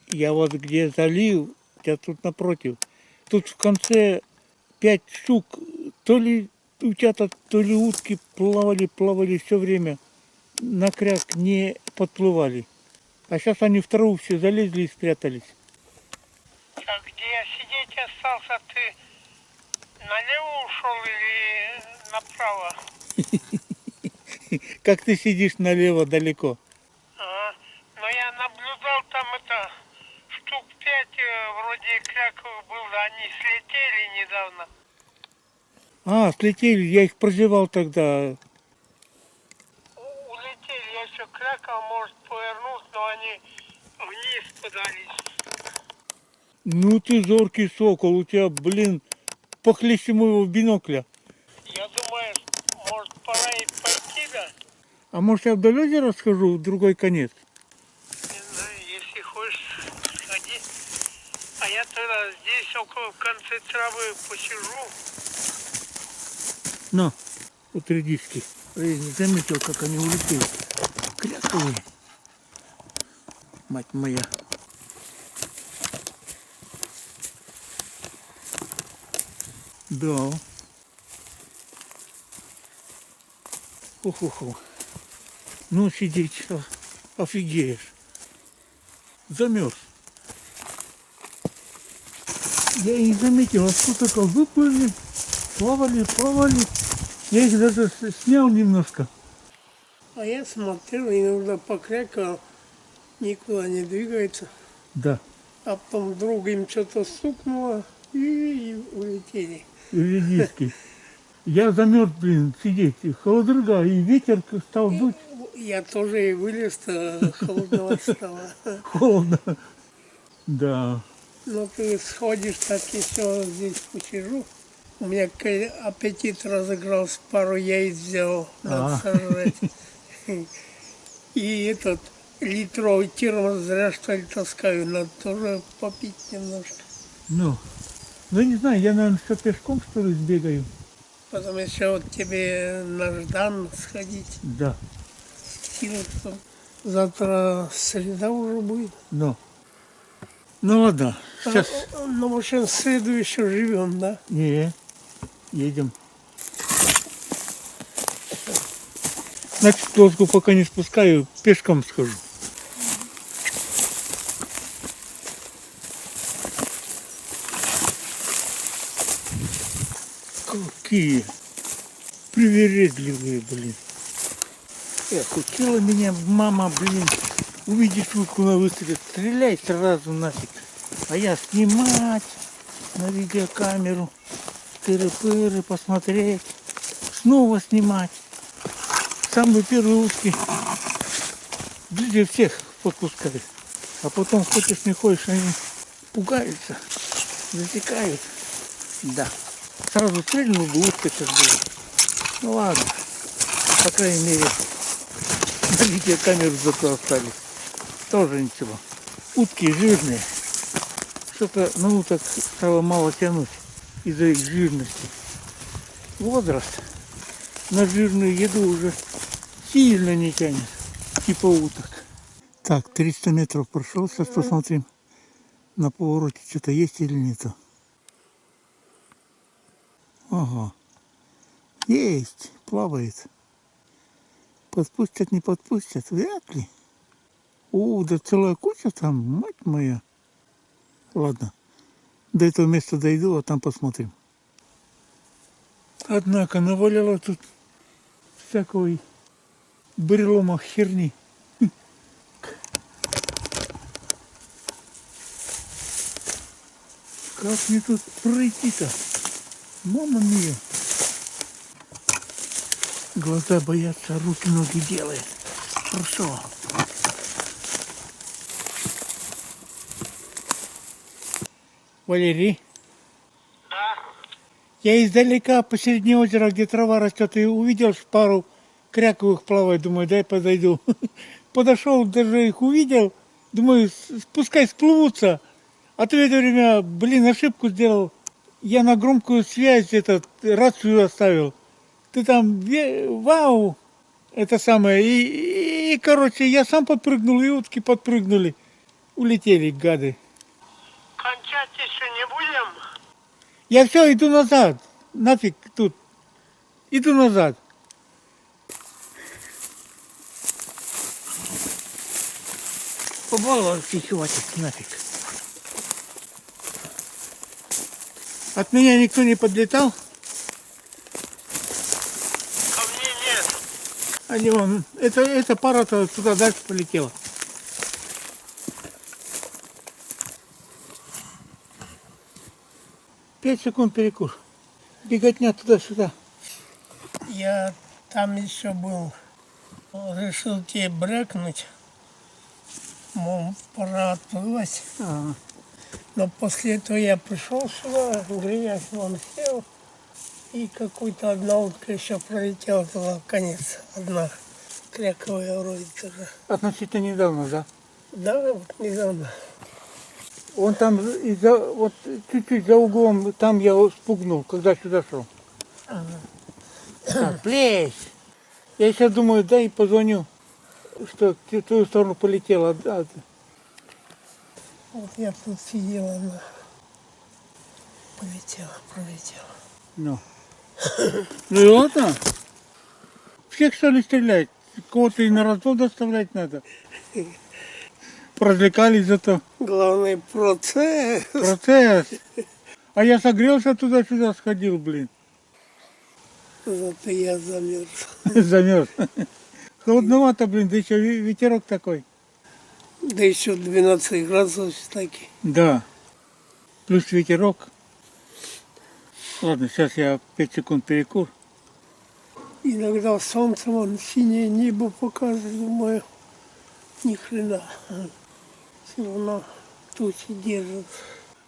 Я вот где залил, я тут напротив. Тут в конце 5 штук, то ли утята, то ли утки плавали все время. На кряк не подплывали. А сейчас они в траву все залезли и спрятались. А где я сидеть остался, ты налево ушел или направо? Как ты сидишь налево далеко? Ага. Но я наблюдал там это, штук 5 вроде кряковых было, они слетели недавно. А, слетели, я их прозевал тогда. Улетели, я еще крякал, может повернуть, но они вниз подались. Ну ты зоркий сокол, у тебя, блин, похлеще моего бинокля. Я думаю, может пора и пойти, да? А может я вдоль озера схожу в другой конец? Не знаю, если хочешь, сходи. А я тогда здесь около в конце травы посижу. На, вот редиски. Я не заметил, как они улетели. Кряковые. Мать моя. Да. Уху-ху. Ну, сидеть, офигеешь. Замерз. Я и не заметил, откуда только выплыли, плавали. Я их даже снял немножко. А я смотрел, иногда покрякал, никуда не двигается. Да. А потом вдруг им что-то стукнуло и улетели. Редиски. Я замерз, блин, сидеть. И холодрыга, и ветер стал дуть. Я тоже и вылез-то, холодно стало. Холодно. Да. Но ты сходишь, так и все, здесь посижу. У меня аппетит разыгрался, пару яиц взял, надо сожрать. И этот литровый термос зря что ли таскаю, надо тоже попить немножко. Ну не знаю, я, наверное, все пешком, что ли, сбегаю. Потом еще вот тебе на Ждан сходить. Да. Силы, что завтра среда уже будет. Ну ладно, сейчас. Ну, в общем, в среду еще живем, да? Не, едем. Значит, доску пока не спускаю, пешком схожу. Какие привередливые, блин. Эх, учила меня мама, блин, увидишь утку на выстреле, стреляй сразу нафиг. А я снимать на видеокамеру, тыры-пыры, посмотреть, снова снимать. Самые первые утки ближе всех подпускают. А потом, хочешь не хочешь, они пугаются, затекают. Да. Сразу стрельнул бы, утка сейчас была. Ну ладно, по крайней мере, на видеокамеру зато остались. Тоже ничего. Утки жирные. Что-то на уток стало мало тянуть из-за их жирности. Возраст на жирную еду уже сильно не тянет, типа уток. Так, 300 метров прошел, сейчас посмотрим на повороте, что-то есть или нету. Ага, есть, плавает. Подпустят, не подпустят, вряд ли. Да целая куча там, мать моя. Ладно, до этого места дойду, а там посмотрим. Однако навалило тут всякой брелома херни. Как мне тут пройти-то? Мама мия. Глаза боятся, руки ноги делает. Хорошо. Валерий? Да. Я издалека посередине озера, где трава растет, и увидел пару кряковых плавает. Думаю, дай подойду. Подошел, даже их увидел. Думаю, пускай сплывутся. А то в это время, блин, ошибку сделал. Я на громкую связь рацию оставил. Ты там, вау, это самое. И, короче, я сам подпрыгнул, и утки подпрыгнули. Улетели гады. Кончать еще не будем? Я все, иду назад. Нафиг тут. Иду назад. Побаловался, хватит, нафиг. От меня никто не подлетал. Ко мне нет. Они вон, эта пара-то туда дальше полетела. Пять секунд перекур. Беготня туда-сюда. Я там еще был. Решил тебе брякнуть. Мол, пора отплывать. А, Но после этого я пришел сюда, греясь вон сел. И какой-то одна утка еще пролетела туда в конец. Одна кряковая вроде тоже. относительно недавно, да? Да, вот недавно. Он там вот чуть-чуть за углом, там я его спугнул, когда сюда шел. Так, плещ. Я сейчас думаю, дай позвоню, что в твою сторону полетела. Да. Вот я тут сидел, она пролетела. Ну. Ну и ладно. Всех что ли стрелять? Кого-то и на развод доставлять надо. Развлекались зато. Главный процесс. Процесс. А я согрелся туда-сюда, сходил, блин. Зато я замерз. Замерз. Холодновато, блин, да еще ветерок такой. Да еще 12 градусов все-таки. Да. Плюс ветерок. Ладно, сейчас я 5 секунд перекур. Иногда солнце, вон, синее небо показывает, думаю, ни хрена. Все равно тучи держат.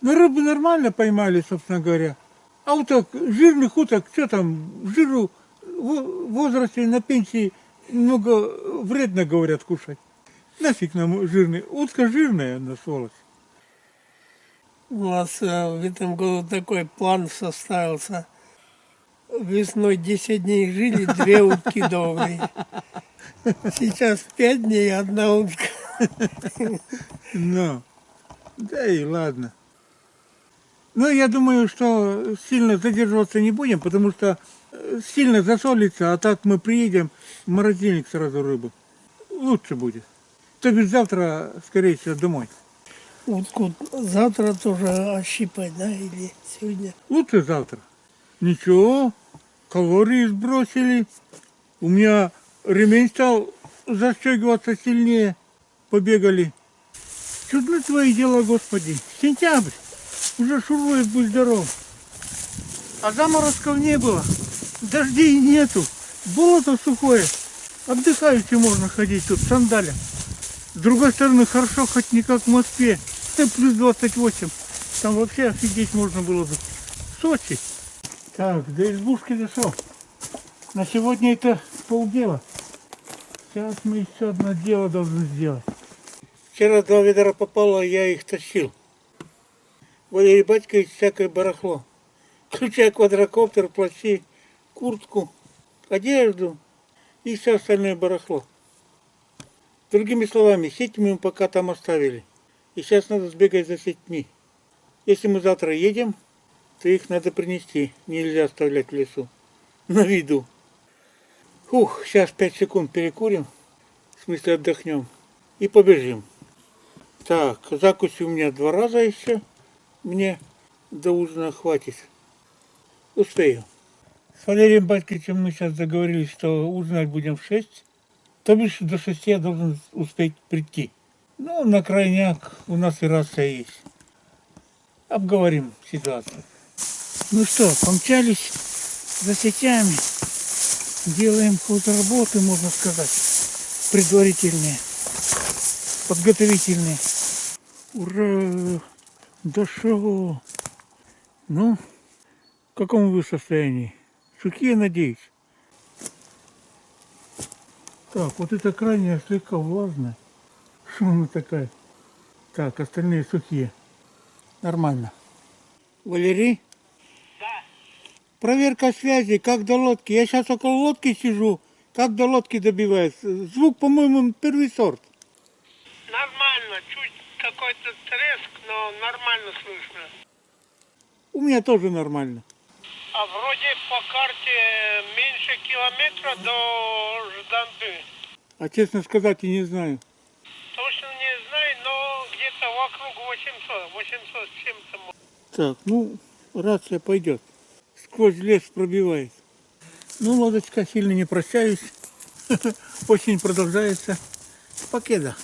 Ну, рыбу нормально поймали, собственно говоря. А уток, жирных уток, что там, жиру в возрасте на пенсии много вредно, говорят, кушать. Нафиг нам жирный. Утка жирная, она сволочь. У нас в этом году такой план составился. Весной 10 дней жили, 2 утки добрые. Сейчас 5 дней, 1 утка. Ну, да и ладно. Ну, я думаю, что сильно задерживаться не будем, потому что сильно засолится, а так мы приедем, в морозильник сразу рыбу. Лучше будет. То бишь завтра, скорее всего, домой. Утку завтра тоже ощипать, да, или сегодня? Лучше завтра. Ничего, калории сбросили. У меня ремень стал застегиваться сильнее. Побегали. Чудны твои дела, Господи. Сентябрь. Уже шурует, будь здоров. А заморозков не было. Дождей нету. Болото сухое. Отдыхающий можно ходить тут в сандалях. С другой стороны, хорошо, хоть не как в Москве. Плюс 28. Там вообще офигеть можно было бы. В Сочи. Так, до избушки дошел. На сегодня это полдела. Сейчас мы еще одно дело должны сделать. Вчера 2 ведра попало, я их тащил. Валерий Батькович всякое барахло. Включая квадрокоптер, плащи, куртку, одежду и все остальное барахло. Другими словами, сети мы пока там оставили. И сейчас надо сбегать за сетьми. Если мы завтра едем, то их надо принести. Нельзя оставлять в лесу. На виду. Фух, сейчас 5 секунд перекурим. В смысле отдохнем. И побежим. Так, закуси у меня 2 раза еще. Мне до ужина хватит. Успею. С Валерием Батьковичем мы сейчас договорились, что ужинать будем в 6. То бишь до 6 я должен успеть прийти. Ну, на крайняк у нас и рация есть. Обговорим ситуацию. Ну что, помчались за сетями. Делаем хозработы, можно сказать. Предварительные. Подготовительные. Ура! Дошел! Ну, в каком вы состоянии? Сухие, надеюсь? Так, вот эта крайняя слегка влажная. Что она такая? Так, остальные сухие. Нормально. Валерий? Да. Проверка связи, как до лодки. Я сейчас около лодки сижу. Как до лодки добиваюсь? Звук, по-моему, первый сорт. Нормально, чуть какой-то треск, но нормально слышно. У меня тоже нормально. А вроде по карте меньше километра до Жданты. А честно сказать, я не знаю. Точно не знаю, но где-то вокруг 800, 800 с чем-то. Так, ну, рация пойдет. Сквозь лес пробивает. Ну, лодочка, сильно не прощаюсь. Очень продолжается. Покеда.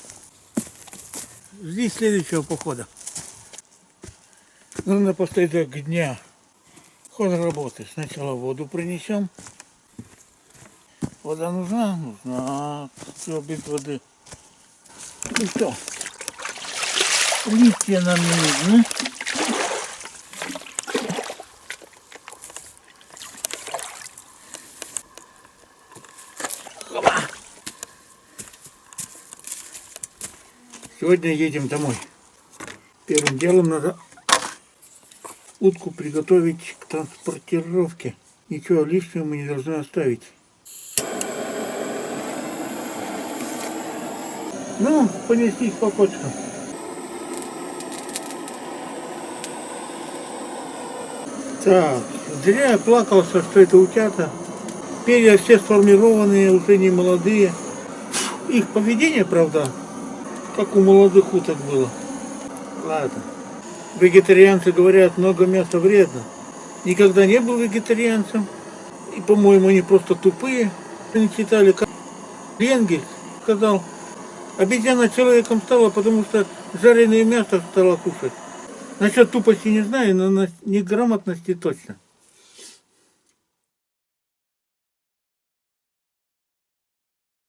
Жди следующего похода. Ну, напоследок дня. Ход работы. Сначала воду принесем. Вода нужна? Нужна. Все, без воды. Ну что? Листья нам не нужны. Сегодня едем домой. Первым делом надо утку приготовить к транспортировке. Ничего лишнего мы не должны оставить. Ну, понеслись по кочкам. Так, зря я плакался, что это утята. Перья все сформированные, уже не молодые. Их поведение, правда, как у молодых уток было. Ладно. Вегетарианцы говорят, много мяса вредно. Никогда не был вегетарианцем. И, по-моему, они просто тупые. Они читали, как Ленгель сказал, обезьяна человеком стала, потому что жареное мясо стала кушать. Насчет тупости не знаю, но на неграмотности точно.